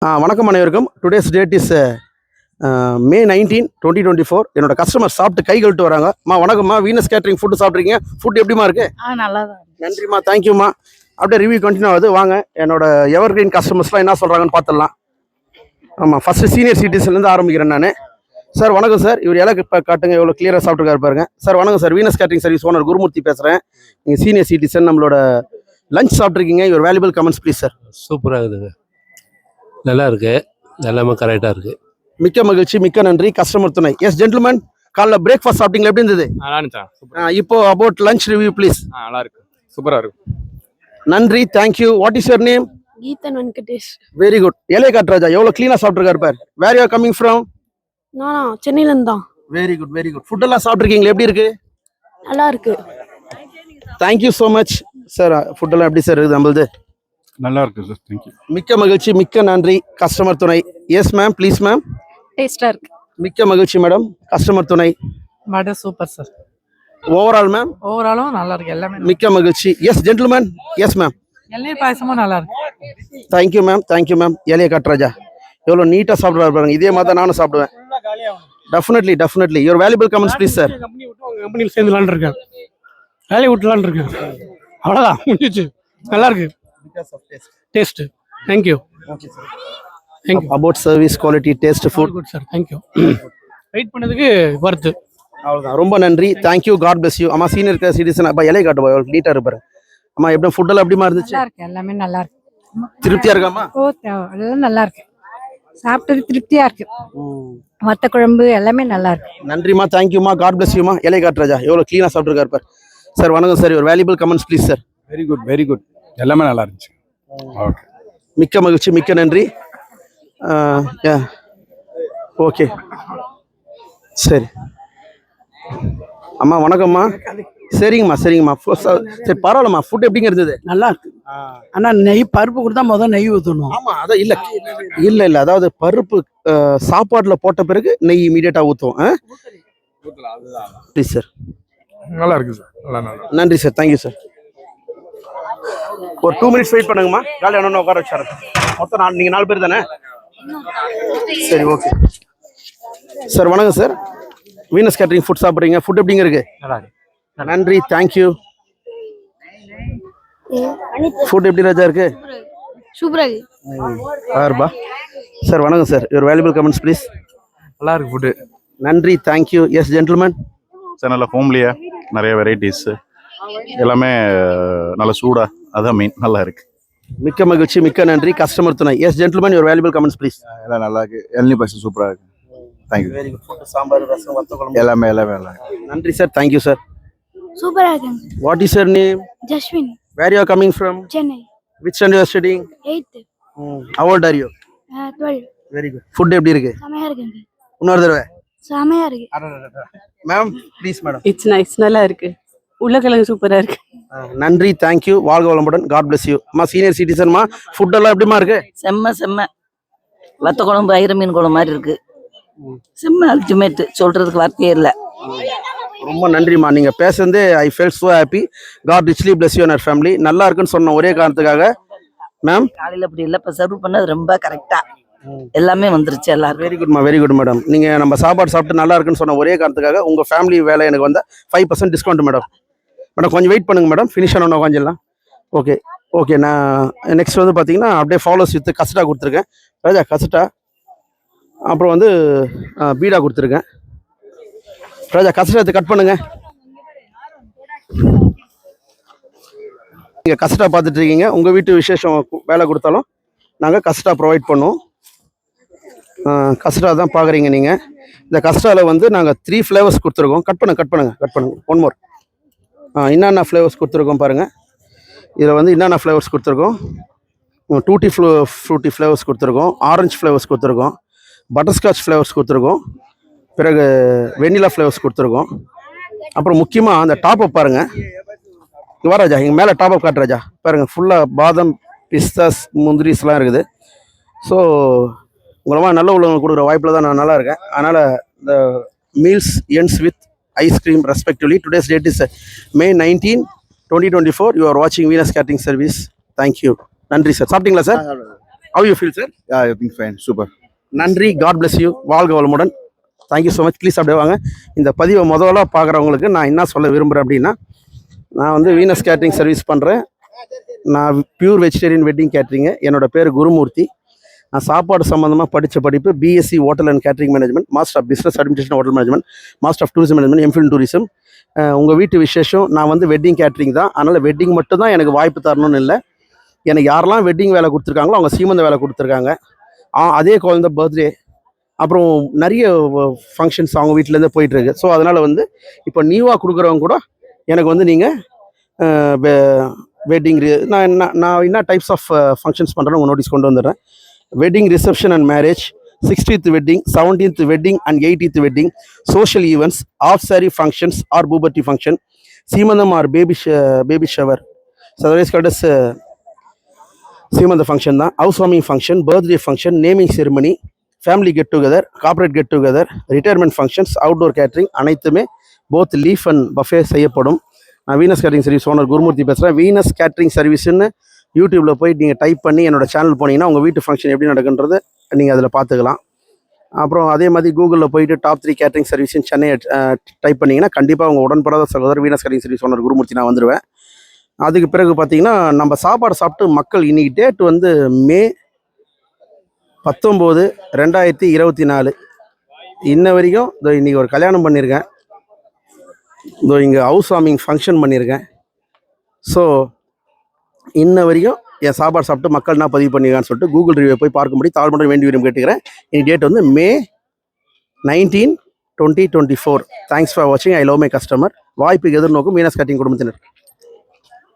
வணக்கம் அனைவருக்கும். Today's date is May 19, 2024. என்னோட கஸ்டமர் சாப்பிட்டு கை கழுட்டு வராங்க. வணக்கம்மா, வீனஸ் கேட்டரிங் ஃபுட்டு சாப்பிட்றீங்க. ஃபுட் எப்படிமா இருக்கு? நல்லா தான். நன்றிம்மா, தேங்க்யூம்மா. அப்படியே ரிவ்யூ கண்டினியூ ஆகுது. வாங்க என்னோட எவர் கிரீன் கஸ்டமர்ஸ்லாம் என்ன சொல்கிறாங்கன்னு பார்த்துடலாம். ஆமாம், ஃபஸ்ட்டு சீனியர் சிட்டிசன்லேருந்து ஆரம்பிக்கிறேன் நான். சார் வணக்கம் சார். இவர் இலக்கு இப்போ காட்டுங்க, எவ்வளோ கிளியராக சாப்பிட்டுருக்காரு பாருங்க. சார் வணக்கம் sir, Venus catering service owner Gurumurthy பேசுகிறேன். நீங்கள் சீனியர் சிட்டிசன், நம்மளோட லஞ்ச் சாப்பிட்ருக்கீங்க. Your valuable comments please sir. சூப்பராக இருக்குதுங்க, நல்லா இருக்கு, எல்லாமே கரெக்டாக இருக்கு. மிக்க மகிழ்ச்சி, மிக்க நன்றி. கஸ்டமர் துணை. எஸ் ஜென்டில்மேன், காலைல பிரேக்ஃபாஸ்ட் சாப்பிட்டீங்களா? எப்படி இருந்தது? இப்போ அபவுட் லஞ்ச் ரிவ்யூ ப்ளீஸ். நல்லா இருக்கு, சூப்பரா இருக்கு. நன்றி, thank you. What is your name? Geethan Venkatesh. Very good. எலே காட்ராஜா எவ்வளோ க்ளீனாக சாப்பிட்ருக்காரு பார். Where you are coming from? நானா சென்னையில இருந்து தான். Very good, very good. ஃபுட்டெல்லாம் சாப்பிட்ருக்கீங்களா? எப்படி இருக்கு? நல்லா இருக்கு. Thank you so much sir. ஃபுட்டெல்லாம் எப்படி சார் இருக்குது நம்மளது? நல்லா இருக்கு சார், தேங்க்யூ. மிக்க மகிழ்ச்சி, மிக்க நன்றி. கஸ்டமர் துணை. Yes ma'am, please ma'am. டேஸ்டா இருக்கு. மிக்க மகிழ்ச்சி மேடம். கஸ்டமர் துணை. Vada super sir. Overall ma'am? ஓவராலும் நல்லா இருக்கு, எல்லாமே. மிக்க மகிழ்ச்சி. Yes gentleman. Yes ma'am. இளநீர் பாயசமும் நல்லா இருக்கு. Thank you ma'am, thank you ma'am. ஏலிய காட்ராஜா எவ்வளோ நீட்டாக சாப்பிட்றாரு பாருங்க. இதே மாதிரி தான் நானும் சாப்பிடுவேன். Definitely, definitely. Your valuable comments please sir. கம்பெனியில் சேர்ந்துலான் இருக்கேன், வேலையை விட்டுலான் இருக்கேன். அவ்வளோதான், முடிஞ்சிச்சு. நல்லா இருக்கு, taste. Thank you. About service, quality, taste, food. Good sir, thank you. Wait பண்ணதுக்கு வருது. அவ்வளோதான், ரொம்ப நன்றி. Thank you, God bless you. அம்மா சீனியர் சிட்டிசன். அப்போ இலையை காட்டுப்பா, எவ்வளோ நீட்டாக இருப்பாரு. அம்மா எப்படி ஃபுட்டெல்லாம் எப்படிமா இருந்துச்சு? நல்லா இருக்கு, எல்லாமே நல்லா இருக்கு. திருப்தியாக இருக்காம்மா? எல்லாம் நல்லா இருக்கு, சாப்பிட்டது திருப்தியா இருக்கு. வத்த குழம்பு எல்லாமே நல்லா இருக்கு. நன்றிம்மா, தேங்க்யூம்மா, காட் பிளஸ் யூமா. இலையை காட்டுறாஜா எவ்வளோ க்ளீனாக சாப்பிட்ருக்காரு பார். சார் வணக்கம் சார். ஒரு valuable comments please sir. Very good, very good. எல்லாமே நல்லா இருந்துச்சு. ஓகே, மிக்க மகிழ்ச்சி, மிக்க நன்றி. ஓகே, சரி. அம்மா வணக்கம்மா. சரிங்கம்மா, சரிங்கம்மா. சரி, பரவாயில்லம்மா. ஃபுட் எப்படிங்க இருந்தது? நல்லா இருக்கு. ஆனா நெய் பருப்பு கொடுத்தா முதல் நெய் ஊற்றணும். ஆமாம், அதான். இல்லை இல்லை இல்லை, அதாவது பருப்பு சாப்பாட்டில் போட்ட பிறகு நெய் இமீடியட்டாக ஊற்றுவோம். Please sir. நல்லா இருக்கு சார், நல்லா. நன்றி சார், தேங்க்யூ சார். ஒரு 2 minutes வெயிட் பண்ணுங்கம்மா. காலையில் ஒன்று உட்கார வச்சாரு. மொத்தம் நீங்கள் 4 பேர் தானே? சரி, ஓகே சார். வணக்கம் சார். வீனஸ் கேட்டரிங் ஃபுட் சாப்பிட்றீங்க. ஃபுட் எப்படிங்க இருக்கு? நன்றி, தேங்க்யூ. ஃபுட் எப்படி ராஜா இருக்கு? சூப்பரா இருக்கு. ஆறுபா சார். வணக்கம் sir. Your valuable comments please. நல்லா இருக்கு ஃபுட்டு. நன்றி, தேங்க்யூ. S gentleman. சார் நல்லா ஹோம்லியா, நிறைய வெரைட்டிஸ், எல்லாமே நல்ல சூடா, அதான் மெயின். நல்லா இருக்கு. மிக்க மகிழ்ச்சி, மிக்க நன்றி. கஸ்டமர் துணை. Yes gentleman. Your valuable comments please. எல்லாம் நல்லா இருக்கு. இளநீர் பாயசம் சூப்பராக இருக்கு. Thank you. Very good. Food sambar, rasam, வத்த குழம்பு எல்லாமே நல்லா இருக்கு. நன்றி சார், தேங்க்யூ சார். சூப்பரா இருக்கு. What is your name? Jaswin. Where you are coming from? Chennai. Which standard you are studying? 8th. How old are you? 12. Very good. Food எப்படி இருக்கு? செமையா இருக்குங்க. இன்னொரு தடவை. செமையா இருக்கு. Ma'am please madam. It's nice, நல்லா இருக்கு. உருளைக்கிழங்கு சூப்பரா இருக்கு. நன்றி, தேங்க்யூ. வாழ்க வளமுடன். God bless you. அம்மா சீனியர் சிட்டிசன்மா. ஃபுட் எல்லாம் எப்படிமா இருக்கு? செம்ம வத்த குழம்பு ஐர மீன் குழம்பு மாதிரி இருக்கு. செம்ம அல்டிமேட், சொல்றதுக்கு வார்த்தையே இல்லை. ரொம்ப நன்றிம்மா. நீங்கள் பேசுறதே I felt so happy. God richly bless you and family. நல்லா இருக்குன்னு சொன்ன ஒரே காரணத்துக்காக மேம். காலையில் அப்படி இல்லை, இப்போ சர்வ் பண்ணது ரொம்ப கரெக்டா எல்லாமே வந்துருச்சு எல்லாரும். வெரி குட்மா, வெரி குட் மேடம். நீங்கள் நம்ம சாப்பாடு சாப்பிட்டு நல்லா இருக்குன்னு சொன்ன ஒரே காரணத்துக்காக உங்கள் ஃபேமிலி வேலை எனக்கு வந்தால் 5% டிஸ்கவுண்ட் மேடம். மேடம் கொஞ்சம் வெயிட் பண்ணுங்க மேடம். ஃபினிஷ் ஆனோன்னு உட்காந்துடலாம். Okay okay. நான் நெக்ஸ்ட் வந்து பார்த்தீங்கன்னா அப்படியே ஃபாலோஸ் வித் கசட்டா கொடுத்துருக்கேன். ராஜா கசட்டா, அப்புறம் வந்து பீடா கொடுத்துருக்கேன். ராஜா கசட்டா கட் பண்ணுங்க. நீங்கள் கசட்டா பார்த்துட்டு இருக்கீங்க. உங்கள் வீட்டு விசேஷம் வேலை கொடுத்தாலும் நாங்கள் கசட்டா ப்ரொவைட் பண்ணுவோம். கஸ்டா தான் பார்க்குறீங்க நீங்கள். இந்த கஸ்டாவில் வந்து நாங்கள் 3 ஃப்ளேவர்ஸ் கொடுத்துருக்கோம். கட் பண்ணுங்க. One more. என்னென்ன ஃப்ளேவர்ஸ் கொடுத்துருக்கோம் பாருங்கள். இதில் வந்து என்னென்ன ஃப்ளேவர்ஸ் கொடுத்துருக்கோம்? டூட்டி ஃப்ரூட்டி ஃப்ளேவர்ஸ் கொடுத்துருக்கோம். ஆரஞ்சு ஃப்ளேவர்ஸ் கொடுத்துருக்கோம். பட்டர்ஸ்காட்ச் ஃப்ளேவர்ஸ் கொடுத்துருக்கோம். பிறகு வெண்ணிலா ஃப்ளேவர்ஸ் கொடுத்துருக்கோம். அப்புறம் முக்கியமாக அந்த டாப்அப் பாருங்கள். இங்கே வா ராஜா, இங்கே மேலே டாப்அப் காட்டு ராஜா. பாருங்கள், ஃபுல்லாக பாதாம், பிஸ்தாஸ், முந்திரிஸ்லாம் இருக்குது. ஸோ உங்களமாக நல்ல உள்ளவங்க கொடுக்குற வாய்ப்பில் தான் நான் நல்லா இருக்கேன். அதனால் இந்த meals ends with ice cream respectively. Today's date is May 19, 2024. You are வாட்சிங் வீனஸ் கேட்டரிங் சர்வீஸ். தேங்க்யூ. நன்றி சார். சாப்பிட்டீங்களா sir? How you feel, sir? Yeah, everything fine. Super. நன்றி. God bless you. வாழ்க வளமுடன். Thank you so much. ப்ளீஸ் அப்படியே வாங்க. இந்த பதிவை முதல்ல பார்க்குறவங்களுக்கு நான் என்ன சொல்ல விரும்புகிறேன் அப்படின்னா, நான் வந்து வீனஸ் கேட்ரிங் சர்வீஸ் பண்ணுறேன். நான் பியூர் வெஜிடேரியன் வெட்டிங் கேட்ரிங்கு. என்னோட பேர் குருமூர்த்தி. நான் சாப்பாடு சம்மந்தமாக படித்த படிப்பு BSc hotel and catering management, master of business administration hotel management, master of tourism management, MPhil tourism. உங்கள் வீட்டு விசேஷம் நான் வந்து வெட்டிங் கேட்ரிங் தான். அதனால் வெட்டிங் மட்டும் தான் எனக்கு வாய்ப்பு தரணும்னு இல்லை. எனக்கு யாரெல்லாம் வெட்டிங் வேலை கொடுத்துருக்காங்களோ அவங்க சீமந்த வேலை கொடுத்துருக்காங்க. அதே குழந்த பர்த்டே, அப்புறம் நிறைய ஃபங்க்ஷன்ஸ் அவங்க வீட்டிலேருந்து போயிட்டுருக்கு. ஸோ அதனால் வந்து இப்போ நியூவாக கொடுக்குறவங்க கூட எனக்கு வந்து நீங்கள் வெட்டிங் நான் என்ன டைப்ஸ் ஆஃப் ஃபங்க்ஷன்ஸ் பண்ணுறேன்னு உங்கள் நோட்டீஸ் கொண்டு வந்துடுறேன். Wedding reception and marriage, 60th wedding, 17th wedding and 80th wedding, social events, half sari functions or puberty function, சீமந்தம் or baby shower, otherwise called சீமந்த ஃபங்க்ஷன் தான், house warming function, birthday function, naming ceremony, family get together, corporate get together, retirement functions, outdoor catering அனைத்துமே both leaf and buffet செய்யப்படும். நான் Venus catering service owner Gurumurthy பேசுகிறேன். Venus catering சர்வீஸ்ன்னு யூடியூப்பில் போய் நீங்கள் type பண்ணி என்னோட சேனல் போனீங்கன்னா உங்கள் வீட்டு ஃபங்க்ஷன் எப்படி நடக்குன்றது நீங்கள் அதில் பார்த்துக்கலாம். அப்புறம் அதே மாதிரி கூகுளில் போயிட்டு டாப் 3 கேட்ரிங் சர்வீஸ் இன் சென்னை டைப் பண்ணிங்கன்னா கண்டிப்பாக உங்கள் உடன்படாத சகோதரர் Venus catering service owner Gurumurthy நான் வந்துடுவேன். அதுக்கு பிறகு பார்த்தீங்கன்னா நம்ம சாப்பாடு சாப்பிட்டு மக்கள் இன்றைக்கி டேட் வந்து மே 19, 2024. இன்ன வரைக்கும் இதோ இன்றைக்கி ஒரு கல்யாணம் பண்ணியிருக்கேன், இதோ இங்கே ஹவுஸ் வார்மிங் ஃபங்க்ஷன் பண்ணியிருக்கேன். ஸோ இன்ன வரைக்கும் என் சாப்பாடு சாப்பிட்டு மக்கள் என்ன பதிவு பண்ணியிருக்கான்னு சொல்லிட்டு கூகுள் ரிவ்யூ போய் பார்க்கும்படி தாழ்மன்ற வேண்டி விரும்பி கேட்டுக்கிறேன். இன்னைக்கு டேட் வந்து May 19, 2024. தேங்க்ஸ் ஃபார் வாட்சிங். I love my customer. வாய்ப்புக்கு எதிர்நோக்கும் வீனஸ் கேட்ரிங் குடும்பத்தினர்.